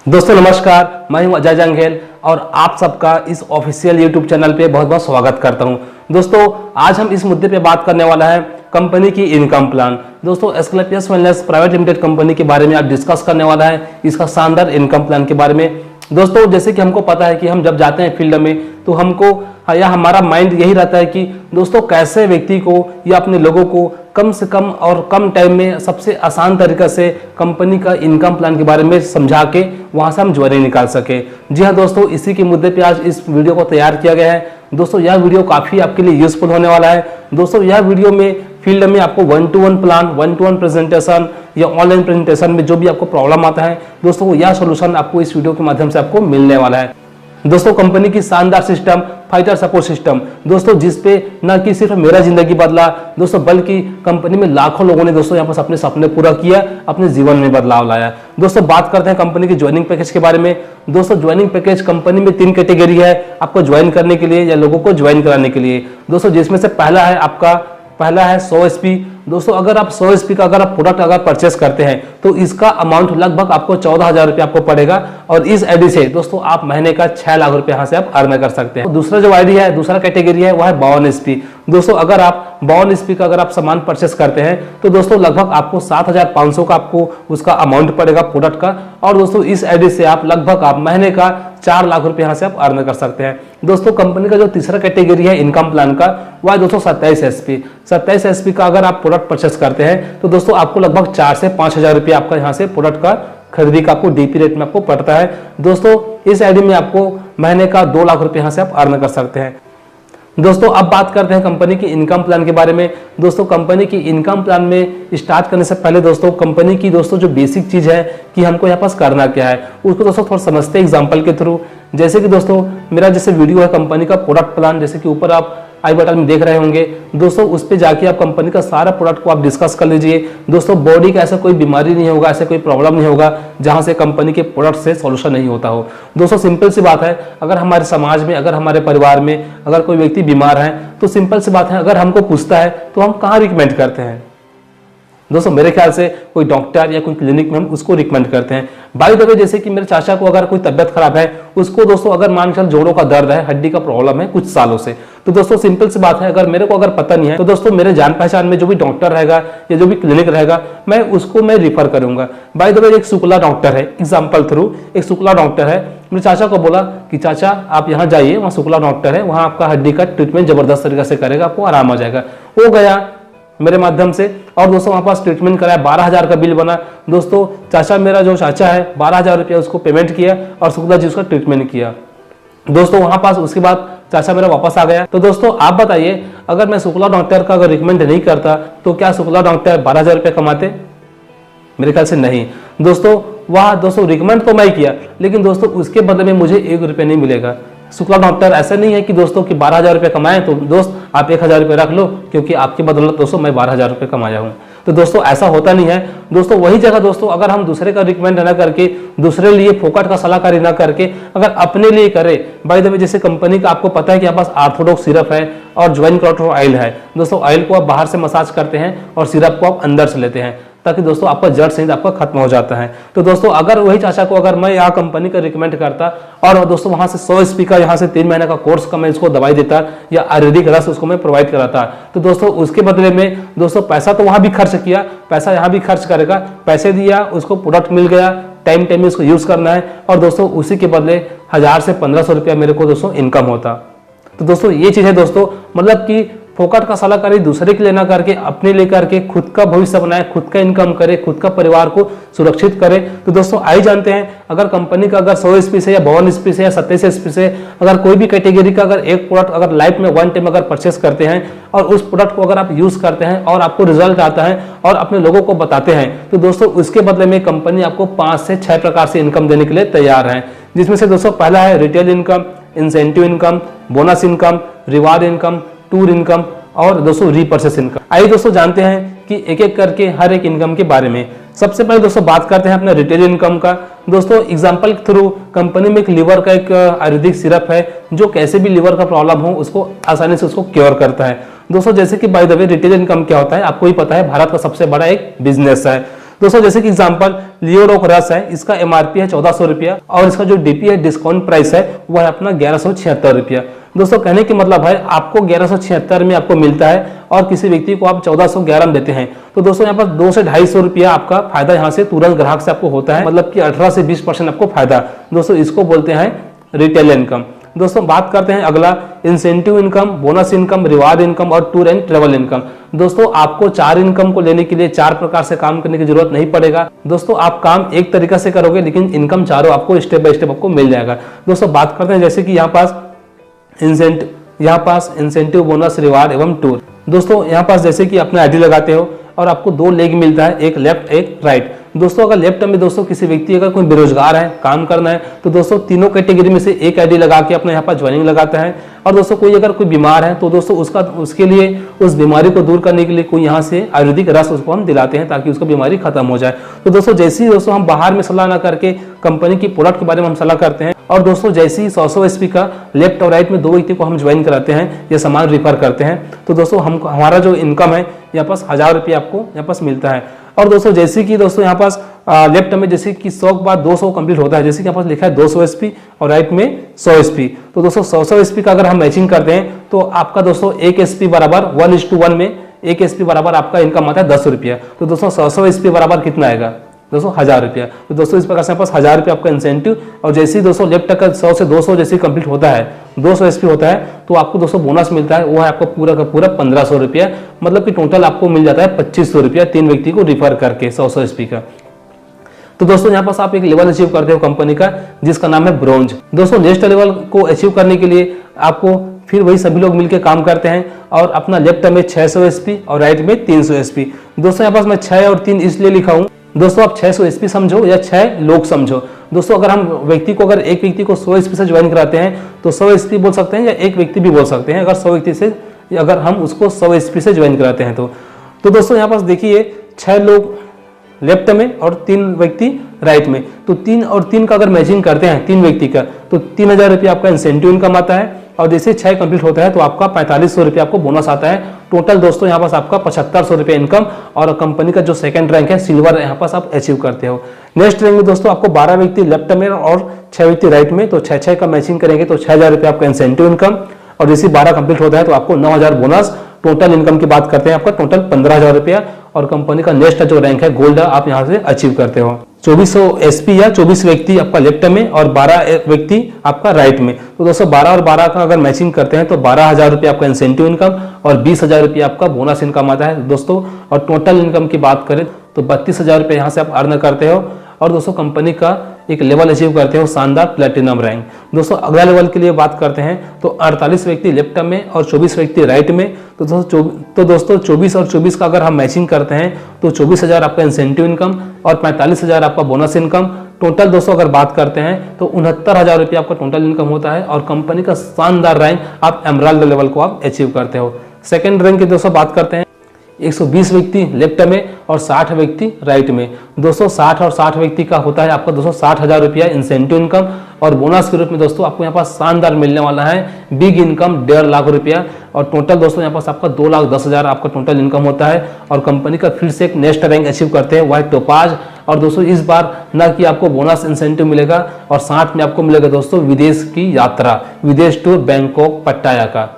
दोस्तों नमस्कार, मैं हूं अजय जंघेल और आप सबका इस ऑफिशियल यूट्यूब चैनल पे बहुत बहुत स्वागत करता हूं। दोस्तों आज हम इस मुद्दे पे बात करने वाला है कंपनी की इनकम प्लान। दोस्तों Asclepius wellness private limited company के बारे में आज डिस्कस करने वाला है, इसका शानदार इनकम प्लान के बारे में। दोस्तों जैसे कि हमको पता है कि हम जब जाते हैं फील्ड में तो हमको या हमारा माइंड यही रहता है कि दोस्तों कैसे व्यक्ति को या अपने लोगों को कम से कम और कम टाइम में सबसे आसान तरीके से कंपनी का इनकम प्लान के बारे में समझा के वहां से हम ज्वाइनिंग निकाल सके। जी हाँ दोस्तों, इसी के मुद्दे पे आज इस वीडियो को तैयार किया गया है। दोस्तों यह वीडियो काफी आपके लिए यूजफुल होने वाला है। दोस्तों यह वीडियो में फील्ड में आपको 1-to-1 प्लान, 1-to-1 प्रेजेंटेशन या ऑनलाइन प्रेजेंटेशन में जो भी आपको प्रॉब्लम आता है दोस्तों यह सोल्यूशन आपको इस वीडियो के माध्यम से आपको मिलने वाला है। दोस्तों कंपनी की शानदार सिस्टम, फाइटर सपोर्ट सिस्टम दोस्तों, जिसपे न कि सिर्फ मेरा जिंदगी बदला दोस्तों, बल्कि कंपनी में लाखों लोगों ने दोस्तों यहाँ पर अपने सपने पूरा किया, अपने जीवन में बदलाव लाया। दोस्तों बात करते हैं कंपनी की ज्वाइनिंग पैकेज के बारे में। दोस्तों ज्वाइनिंग पैकेज कंपनी में 3 कैटेगरी है आपको ज्वाइन करने के लिए या लोगों को ज्वाइन कराने के लिए। दोस्तों जिसमें से पहला है 100 SP। दोस्तों अगर आप 100 SP का अगर आप प्रोडक्ट अगर परचेस करते हैं तो इसका अमाउंट लगभग आपको 14,000 रुपये आपको पड़ेगा और इस आईडी से दोस्तों आप महीने का 6 लाख रुपए यहाँ से आप अर्न कर सकते हैं। दूसरा जो आईडी है, दूसरा कैटेगरी है, वह है 52 SP। दोस्तों अगर आप 52 SP का अगर आप सामान परचेस करते हैं तो दोस्तों लगभग आपको 7,500 का आपको उसका अमाउंट पड़ेगा प्रोडक्ट का, और दोस्तों इस आईडी से आप लगभग आप महीने का 4 लाख रुपए यहाँ से आप अर्न कर सकते हैं। दोस्तों कंपनी का जो तीसरा कैटेगरी है इनकम प्लान का, वह दोस्तों 27 SP। 27 SP का अगर आप प्रोडक्ट परचेस करते हैं तो दोस्तों आपको लगभग 4 से 5,000 रुपये आपका यहाँ से प्रोडक्ट का खरीदी का आपको डीपी रेट में आपको पड़ता है। दोस्तों इस आईडी में आपको महीने का 2 लाख रुपए यहाँ से आप अर्न कर सकते हैं। दोस्तों अब बात करते हैं कंपनी की इनकम प्लान के बारे में। दोस्तों कंपनी की इनकम प्लान में स्टार्ट करने से पहले दोस्तों कंपनी की दोस्तों जो बेसिक चीज है कि हमको यहाँ पास करना क्या है उसको दोस्तों थोड़ा समझते हैं एग्जांपल के थ्रू। जैसे कि दोस्तों मेरा जैसे वीडियो है कंपनी का प्रोडक्ट प्लान, जैसे कि ऊपर आप आई बटन में देख रहे होंगे दोस्तों, उस पे जाके आप कंपनी का सारा प्रोडक्ट को आप डिस्कस कर लीजिए। दोस्तों बॉडी का ऐसा कोई बीमारी नहीं होगा, ऐसा कोई प्रॉब्लम नहीं होगा जहां से कंपनी के प्रोडक्ट से सॉल्यूशन नहीं होता हो। दोस्तों सिंपल सी बात है, अगर हमारे समाज में, अगर हमारे परिवार में अगर कोई व्यक्ति बीमार है तो सिंपल सी बात है, अगर हमको पूछता है तो हम कहाँ रिकमेंड करते हैं दोस्तों? मेरे ख्याल से कोई डॉक्टर या कोई क्लिनिक में हम उसको रिकमेंड करते हैं। बाय द वे जैसे कि मेरे चाचा को अगर कोई तबियत खराब है, उसको दोस्तों अगर मान चल जोड़ों का दर्द है, हड्डी का प्रॉब्लम है कुछ सालों से, तो दोस्तों सिंपल सी बात है, अगर मेरे को अगर पता नहीं है तो दोस्तों मेरे जान पहचान में जो भी डॉक्टर रहेगा या जो भी क्लिनिक रहेगा मैं उसको मैं रिफर करूंगा। बाय द वे एक शुक्ला डॉक्टर है, एग्जाम्पल थ्रू एक शुक्ला डॉक्टर है, मेरे चाचा को बोला कि चाचा आप यहाँ जाइए, वहाँ शुक्ला डॉक्टर है, वहाँ आपका हड्डी का ट्रीटमेंट जबरदस्त तरीके से करेगा, आपको आराम आ जाएगा। वो गया मेरे माध्यम से और दोस्तों वहां पास ट्रीटमेंट कराया, 12,000 का बिल बना। दोस्तों चाचा मेरा जो चाचा है 12,000 रुपया उसको पेमेंट किया और शुक्ला जी उसका ट्रीटमेंट किया। दोस्तों वहां पास उसके बाद चाचा मेरा वापस आ गया। तो दोस्तों आप बताइए, अगर मैं शुक्ला डॉक्टर का अगर रिकमेंड नहीं करता तो क्या शुक्ला डॉक्टर 12,000 रुपया कमाते? मेरे ख्याल से नहीं। दोस्तों वह दोस्तों रिकमेंड तो मैं किया, लेकिन दोस्तों उसके बदले में मुझे 1 रुपया नहीं मिलेगा। शुक्ला डॉक्टर ऐसा नहीं है कि दोस्तों कि 12,000 रुपये कमाए तो दोस्त आप 1,000 रुपये रख लो, क्योंकि आपकी बदौलत दोस्तों मैं 12,000 रुपये कमाया हूँ। तो दोस्तों ऐसा होता नहीं है। दोस्तों वही जगह दोस्तों अगर हम दूसरे का रिकमेंड ना करके, दूसरे लिए फोकट का सलाहकारी ना करके अगर अपने लिए करें, बाय द वे जैसे कंपनी का आपको पता है कि आपके पास ऑर्थोडॉक्स सिरप है और ज्वाइन क्रोटो ऑयल है। दोस्तों ऑयल को आप बाहर से मसाज करते हैं और सिरप को आप अंदर से लेते हैं, ताकि दोस्तों आपका जड़ सहित आपका खत्म हो जाता है। तो दोस्तों अगर वही चाचा को अगर मैं यहाँ कंपनी का रिकमेंड करता और दोस्तों वहां से 100 SP का यहाँ से 3 महीने का कोर्स का मैं इसको दवाई देता या आयुर्वेदिक रस उसको मैं प्रोवाइड कराता, तो दोस्तों उसके बदले में दोस्तों पैसा तो वहां भी खर्च किया, पैसा यहाँ भी खर्च करेगा, पैसे दिया, उसको प्रोडक्ट मिल गया, टाइम टाइम में उसको यूज करना है और दोस्तों उसी के बदले 1,000 से 1,500 रुपया मेरे को दोस्तों इनकम होता। तो दोस्तों ये चीज है दोस्तों, मतलब कि फोकट का सलाहकारी दूसरे के लिए ना करके अपने लिए करके खुद का भविष्य बनाए, खुद का इनकम करे, खुद का परिवार को सुरक्षित करे। तो दोस्तों आई जानते हैं, अगर कंपनी का अगर 100 SP से या 52 SP से या 27 SP से अगर कोई भी कैटेगरी का अगर एक प्रोडक्ट अगर लाइफ में 1 टाइम अगर परचेस करते हैं और उस प्रोडक्ट को अगर आप यूज करते हैं और आपको रिजल्ट आता है और अपने लोगों को बताते हैं, तो दोस्तों उसके बदले में कंपनी आपको 5 से 6 प्रकार से इनकम देने के लिए तैयार है। जिसमें से दोस्तों पहला है retail income, incentive income, bonus income, reward income, tour income और दोस्तों रीपर्चेस इनकम। आइए दोस्तों जानते हैं कि एक एक करके हर एक इनकम के बारे में। सबसे पहले दोस्तों बात करते हैं अपने रिटेल इनकम का। दोस्तों एग्जांपल के थ्रू कंपनी में एक लीवर का एक आयुर्वेदिक सिरप है जो कैसे भी लीवर का प्रॉब्लम हो उसको आसानी से उसको क्योर करता है। दोस्तों जैसे कि by the way retail income क्या होता है आपको ही पता है, भारत का सबसे बड़ा एक बिजनेस है। दोस्तों जैसे कि एग्जांपल लियोडोक रस है, इसका एमआरपी है 1400 रुपया और इसका जो डीपी है डिस्काउंट प्राइस है वो है अपना 1176 रुपया। दोस्तों कहने की मतलब है आपको 1176 में आपको मिलता है और किसी व्यक्ति को आप 1411 में देते हैं, तो दोस्तों यहाँ पर 2 से 250 रुपया आपका फायदा यहाँ से तुरंत ग्राहक से आपको होता है, मतलब कि 18 से 20% आपको फायदा। दोस्तों इसको बोलते हैं रिटेल इनकम। दोस्तों बात करते हैं अगला incentive income, bonus income, reward income और टूर एंड ट्रेवल इनकम। दोस्तों आपको 4 इनकम को लेने के लिए 4 प्रकार से काम करने की जरूरत नहीं पड़ेगा। दोस्तों आप काम एक तरीका से करोगे लेकिन इनकम चारों आपको स्टेप बाय स्टेप आपको मिल जाएगा। दोस्तों बात करते हैं जैसे कि यहाँ पास इंसेंटिव, बोनस, रिवार्ड एवं टूर। दोस्तों यहाँ पास जैसे कि अपना आईडी लगाते हो और आपको 2 लेग मिलता है, एक लेफ्ट एक राइट। दोस्तों अगर लेफ्ट में दोस्तों किसी व्यक्ति अगर कोई बेरोजगार है, काम करना है, तो दोस्तों तीनों कैटेगरी में से एक आईडी लगा के अपने यहाँ पर ज्वाइनिंग लगाता है। और दोस्तों कोई अगर कोई बीमार है तो दोस्तों उसके लिए उस बीमारी को दूर करने के लिए कोई यहाँ से आयुर्वेदिक रस उसको हम दिलाते हैं ताकि उसका बीमारी खत्म हो जाए। तो दोस्तों जैसे ही दोस्तों हम बाहर में सलाह ना करके कंपनी की प्रोडक्ट के बारे में हम सलाह करते हैं और दोस्तों जैसे ही 100 एसपी का लेफ्ट और राइट में 2 व्यक्ति को हम ज्वाइन कराते हैं या सामान रिफर करते हैं, तो दोस्तों हमारा जो इनकम है यहाँ पास 1000 रुपये आपको यहाँ पास मिलता है। और दोस्तों जैसे कि दोस्तों यहाँ पास लेफ्ट में जैसे कि 100 के बाद 200 कंप्लीट होता है, जैसे कि यहाँ पास लिखा है 200 एसपी और राइट में 100 एसपी। तो दोस्तों 100 एसपी का अगर हम मैचिंग करते हैं तो आपका दोस्तों 1 एसपी बराबर 1:1 में 1 एसपी बराबर आपका इनकम आता है 10 रुपया। तो दोस्तों 100 एसपी बराबर कितना आएगा दोस्तों 1000 रुपया। तो दोस्तों इस प्रकार से पास 1000 रुपया आपका इंसेंटिव। और जैसे ही दोस्तों लेफ्ट का 100 से 200 जैसे कंप्लीट होता है, 200 एसपी होता है, तो आपको दोस्तों बोनस मिलता है, वो है आपको पूरा का पूरा 1500 रुपया, मतलब कि टोटल आपको मिल जाता है 2500 रुपया 3 व्यक्ति को रिफर करके 100 एसपी का। तो दोस्तों यहाँ पास आप एक लेवल अचीव करते हो कंपनी का जिसका नाम है ब्रोंज। दोस्तों नेक्स्ट लेवल को अचीव करने के लिए आपको फिर वही सभी लोग मिलकर काम करते हैं और अपना लेफ्ट में 600 एसपी और राइट में 300 एसपी। दोस्तों यहाँ पास मैं 6 और 3 इसलिए लिखा हूँ, दोस्तों आप 600 एसपी समझो या 6 लोग समझो। दोस्तों अगर हम व्यक्ति को अगर एक व्यक्ति को 100 एसपी से ज्वाइन कराते हैं तो 100 एसपी बोल सकते हैं या एक व्यक्ति भी बोल सकते हैं, अगर 100 व्यक्ति से अगर हम उसको 100 एसपी से ज्वाइन कराते हैं तो दोस्तों यहाँ पास देखिए 6 लोग लेफ्ट में और 3 व्यक्ति राइट में, तो 3 और 3 का अगर मैचिंग करते हैं 3 व्यक्ति का तो 3000 रुपया आपका इंसेंटिव इनकम आता है। और जैसे 6 कंप्लीट होता है तो आपका 4500 रुपया आपको बोनस आता है। टोटल दोस्तों यहाँ पास आपका 7500 रुपया इनकम और कंपनी का जो सेकंड रैंक है सिल्वर यहाँ पास आप अचीव करते हो। नेक्स्ट रैंक में दोस्तों आपको 12 व्यक्ति लेफ्ट में और 6 व्यक्ति राइट में, तो 6 का मैचिंग करेंगे तो 6000 रुपया आपका इंसेंटिव इनकम। और जैसे 12 कंप्लीट होता है तो आपको 9000 बोनस। टोटल इनकम की बात करते हैं आपका टोटल 15000 रुपया और कंपनी का नेक्स्ट जो रैंक है गोल्ड आप यहाँ से अचीव करते हो। 2400 एसपी या 24 व्यक्ति आपका लेफ्ट में और 12 व्यक्ति आपका राइट में, तो दोस्तों 12 और 12 का अगर मैचिंग करते हैं तो 12000 रुपया आपका इंसेंटिव इनकम और 20000 रुपया आपका बोनस इनकम आता है दोस्तों। और टोटल इनकम की बात करें तो 32000 रुपये यहाँ से आप अर्न करते हो और दोस्तों कंपनी का एक लेवल अचीव करते हो शानदार प्लेटिनम रैंक। दोस्तों अगला लेवल के लिए बात करते हैं तो 48 व्यक्ति लेफ्ट में और 24 व्यक्ति राइट में, तो दोस्तों 24 और 24 का अगर हम मैचिंग करते हैं तो 24000 आपका इंसेंटिव इनकम और 45000 आपका बोनस इनकम। टोटल दोस्तों अगर बात करते हैं तो 69000 रुपया आपका टोटल इनकम होता है और कंपनी का शानदार रैंक आप एमराल्ड लेवल को आप अचीव करते हो। सेकेंड रैंक की दोस्तों बात करते हैं 120 व्यक्ति लेफ्ट में और 60 व्यक्ति राइट में। दोस्तों 60 और 60 व्यक्ति का होता है आपका दोस्तों 60,000 रुपया इंसेंटिव इनकम और बोनस के रूप में दोस्तों आपको यहाँ पास शानदार मिलने वाला है बिग इनकम 1.5 लाख रुपया। और टोटल दोस्तों यहाँ पास आपका 2,10,000 आपका टोटल इनकम होता है और कंपनी का फिर से एक नेक्स्ट रैंक अचीव करते हैं, वह है टोपाज। और दोस्तों इस बार ना कि आपको बोनस इंसेंटिव मिलेगा और साथ में आपको मिलेगा दोस्तों विदेश की यात्रा, विदेश टूर बैंकॉक पट्टाया का।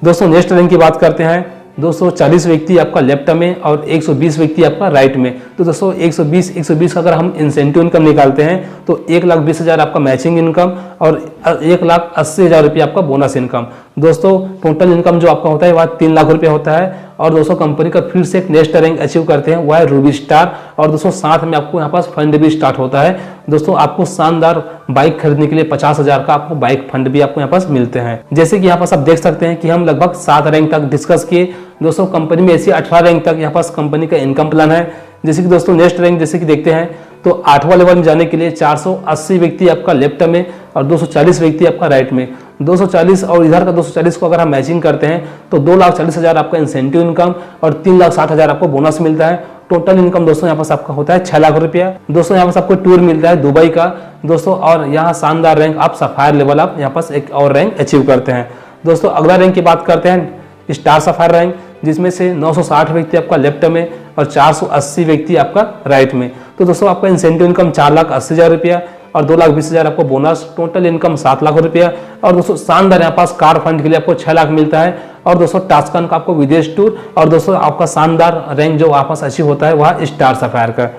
दोस्तों नेक्स्ट रैंक की बात करते हैं 240 व्यक्ति आपका लेफ्ट में और 120 व्यक्ति आपका राइट में। तो दोस्तों 120 का अगर हम इंसेंटिव इनकम निकालते हैं तो 1,20,000 आपका मैचिंग इनकम और 1,80,000 रुपया आपका बोनस इनकम। दोस्तों टोटल इनकम जो आपका होता है वह 3 लाख रुपया होता है। और दोस्तों कंपनी का फिर से एक नेक्स्ट रैंक अचीव करते हैं, वह है रूबी स्टार। और दोस्तों साथ में आपको यहाँ पास फंड भी स्टार्ट होता है। दोस्तों आपको शानदार बाइक खरीदने के लिए 50,000 का आपको बाइक फंड भी आपको यहाँ पास मिलते हैं। जैसे कि यहाँ पास आप देख सकते हैं कि हम लगभग 7 रैंक तक डिस्कस किए। दोस्तों कंपनी में ऐसी 18 रैंक तक यहाँ पास कंपनी का इनकम प्लान है। जैसे कि दोस्तों नेक्स्ट रैंक जैसे कि देखते हैं तो 8वां लेवल में जाने के लिए 480 व्यक्ति आपका लेफ्ट में और 240 व्यक्ति आपका राइट में। 240 और इधर का 240 को अगर हम मैचिंग करते हैं तो 2,40,000 आपका इंसेंटिव इनकम और 3,60,000 आपको बोनस मिलता है। टोटल इनकम दोस्तों यहाँ पास आपका होता है 6 लाख रुपया। दोस्तों यहाँ पास आपको टूर मिलता है दुबई का दोस्तों। और यहाँ शानदार रैंक आप सफायर लेवल आप यहाँ पास एक और रैंक अचीव करते हैं। दोस्तों अगला रैंक की बात करते हैं स्टार सफायर रैंक। जिसमें से 960 व्यक्ति आपका लेफ्ट में और 480 व्यक्ति आपका राइट में। तो दोस्तों आपका इंसेंटिव इनकम 4,80,000 रुपया और 2,20,000 आपको बोनस, टोटल इनकम 7 लाख रुपया। और दोस्तों शानदार यहाँ पास कार फंड के लिए आपको 6 लाख मिलता है। और दोस्तों टास्कन का आपको विदेश टूर, और दोस्तों आपका शानदार रैंक जो आपस अचीव होता है वह स्टार सफायर का।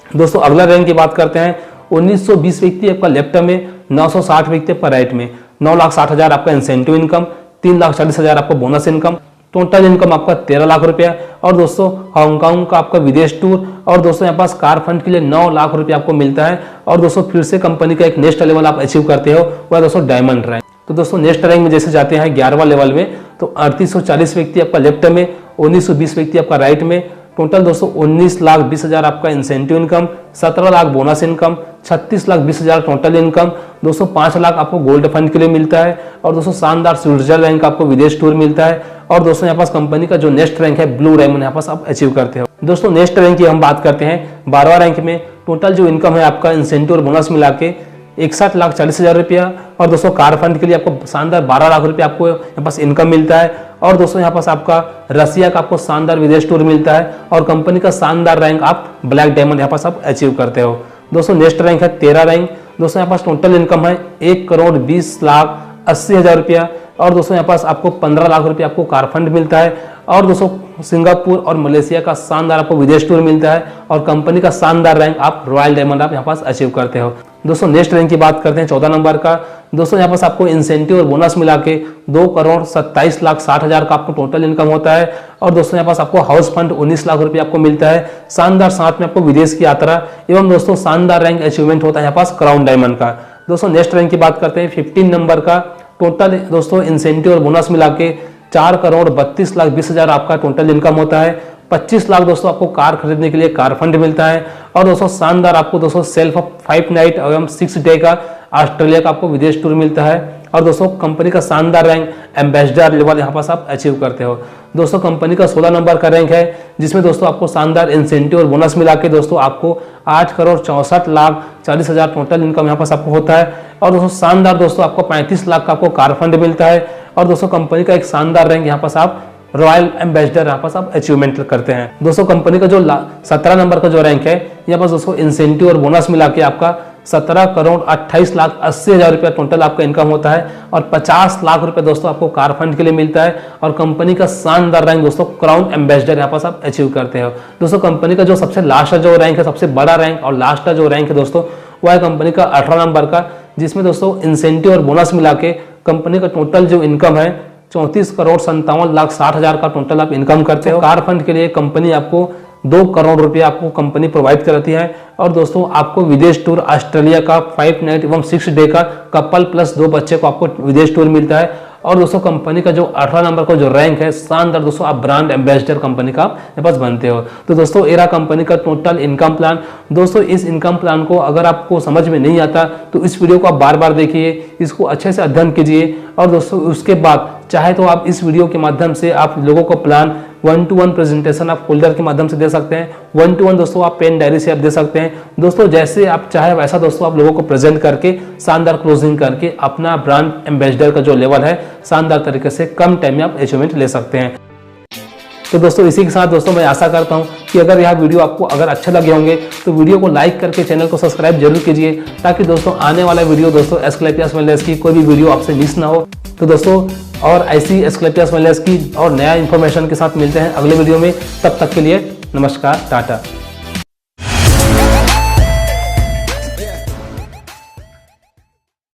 दोस्तों अगला रैंक की बात करते हैं। 1920 व्यक्ति आपका लेफ्ट में, 960 व्यक्ति आपका राइट में। 9,60,000 आपका इंसेंटिव इनकम, 3,40,000 आपको बोनस इनकम, टोटल इनकम आपका 13 लाख रुपया। और दोस्तों हांगकांग का आपका विदेश टूर, और दोस्तों यहाँ पास कार फंड के लिए 9 लाख रुपया आपको मिलता है। और दोस्तों फिर से कंपनी का एक नेक्स्ट लेवल आप अचीव करते हो, वह दोस्तों डायमंड रैंक। तो दोस्तों नेक्स्ट रैंक में जैसे जाते हैं 11वां लेवल में, तो 3840 व्यक्ति आपका लेफ्ट में, 1920 व्यक्ति आपका राइट में। टोटल दोस्तों 19,20,000 आपका incentive income, 17 lakh bonus income, 36,20,000 total income. दोस्तों 5 लाख आपको गोल्ड फंड के लिए मिलता है। और दोस्तों शानदार स्विट्जरलैंड रैंक आपको विदेश टूर मिलता है। और दोस्तों यहाँ पास कंपनी का जो नेक्स्ट रैंक है ब्लू डायमंड यहाँ पास आप अचीव करते हो। दोस्तों नेक्स्ट रैंक की हम बात करते हैं 12वां रैंक में। टोटल जो इनकम है आपका इंसेंटिव और बोनस मिला के 61,40,000 रुपया। और दोस्तों कार फंड के लिए आपको शानदार 12 लाख रुपया आपको यहाँ पास इनकम मिलता है। और दोस्तों यहाँ पास आपका रसिया का आपको शानदार विदेश टूर मिलता है। और कंपनी का शानदार रैंक आप ब्लैक डायमंड यहाँ पास आप अचीव करते हो। दोस्तों नेक्स्ट रैंक है 13 रैंक। दोस्तों यहाँ पास टोटल इनकम है 1,20,80,000 रुपया। और दोस्तों यहाँ पास आपको 15 लाख रुपया आपको कार फंड मिलता है। और दोस्तों सिंगापुर और मलेशिया का शानदार आपको विदेश टूर मिलता है। और कंपनी का शानदार रैंक आप रॉयल डायमंड आप यहाँ पास अचीव करते हो। दोस्तों नेक्स्ट रैंक की बात करते हैं 14 नंबर का। दोस्तों यहाँ पास आपको इंसेंटिव और बोनस मिला के 2,27,60,000 का आपको टोटल इनकम होता है। और दोस्तों यहाँ पास आपको हाउस फंड 19 लाख रुपया आपको मिलता है। शानदार साथ में आपको विदेश की यात्रा एवं दोस्तों शानदार रैंक अचीवमेंट होता है यहाँ पास क्राउन डायमंड का। दोस्तों नेक्स्ट रैंक की बात करते हैं 15 नंबर का। टोटल दोस्तों इंसेंटिव और बोनस मिला के 4,32,20,000 आपका टोटल इनकम होता है। 25 लाख दोस्तों आपको कार खरीदने के लिए कार फंड मिलता है। और दोस्तों शानदार आपको दोस्तों सेल्फ 5 नाइट एवं 6 डे का ऑस्ट्रेलिया का आपको विदेश टूर मिलता है। और दोस्तों कंपनी का शानदार रैंक एम्बेसडर लेवल यहाँ पास आप अचीव करते हो। दोस्तों कंपनी का 16 नंबर का रैंक है, जिसमें दोस्तों आपको शानदार इंसेंटिव और बोनस मिला के दोस्तों आपको 8,64,40,000 टोटल इनकम यहाँ पास आपको होता है। और दोस्तों शानदार दोस्तों आपको 35 लाख का आपको कार फंड मिलता है। और दोस्तों कंपनी का एक शानदार रैंक यहाँ पास आप रॉयल एम्बेसडर यहाँ पास आप अचीवमेंट करते हैं। दोस्तों कंपनी का जो 17 नंबर का जो रैंक है, यहाँ पास दोस्तों इंसेंटिव और बोनस मिला के आपका 17,28,80,000 रुपया टोटल आपका इनकम होता है। और 50 लाख रुपए दोस्तों आपको कार फंड के लिए मिलता है। और कंपनी का शानदार रैंक दोस्तों क्राउन एम्बेसडर यहाँ पास आप अचीव करते हो। दोस्तों कंपनी का जो सबसे लास्ट जो रैंक है, सबसे बड़ा रैंक और लास्ट का जो रैंक है दोस्तों, वह है कंपनी का 18 नंबर का, जिसमें दोस्तों इंसेंटिव और बोनस मिला के कंपनी का टोटल जो इनकम है 34,57,60,000 का टोटल आप इनकम करते हो। कार फंड के लिए कंपनी आपको 2 करोड़ रुपया आपको कंपनी प्रोवाइड करती है। और दोस्तों आपको विदेश टूर ऑस्ट्रेलिया का 5 नाइट एवं 6 डे का कपल प्लस 2 बच्चे को आपको विदेश टूर मिलता है। और दोस्तों कंपनी का जो 18 नंबर का जो रैंक है, शानदार दोस्तों आप ब्रांड एम्बेसडर कंपनी का आपके पास बनते हो। तो दोस्तों एरा कंपनी का टोटल इनकम प्लान। दोस्तों इस इनकम प्लान को अगर आपको समझ में नहीं आता तो इस वीडियो को आप बार बार देखिए, इसको अच्छे से अध्ययन कीजिए। और दोस्तों उसके बाद चाहे तो आप इस वीडियो के माध्यम से आप लोगों को प्लान 1-to-1 प्रेजेंटेशन आप फोल्डर के माध्यम से दे सकते हैं। 1-to-1 दोस्तों आप पेन डायरी से आप दे सकते हैं। दोस्तों जैसे आप चाहे वैसा दोस्तों आप लोगों को प्रेजेंट करके शानदार क्लोजिंग करके अपना ब्रांड एम्बेसडर का जो लेवल है शानदार तरीके से कम टाइम में आप अचीवमेंट ले सकते हैं। तो दोस्तों इसी के साथ दोस्तों मैं आशा करता हूं कि अगर यह वीडियो आपको अगर अच्छे लगे होंगे तो वीडियो को लाइक करके चैनल को सब्सक्राइब जरूर कीजिए, ताकि दोस्तों आने वाला वीडियो दोस्तों एस्क्लेपियस वेलनेस की कोई भी वीडियो आपसे मिस ना हो। तो दोस्तों और ऐसी एस्क्लेपियस वेलनेस की और नया इन्फॉर्मेशन के साथ मिलते हैं अगले वीडियो में। तब तक के लिए नमस्कार, टाटा।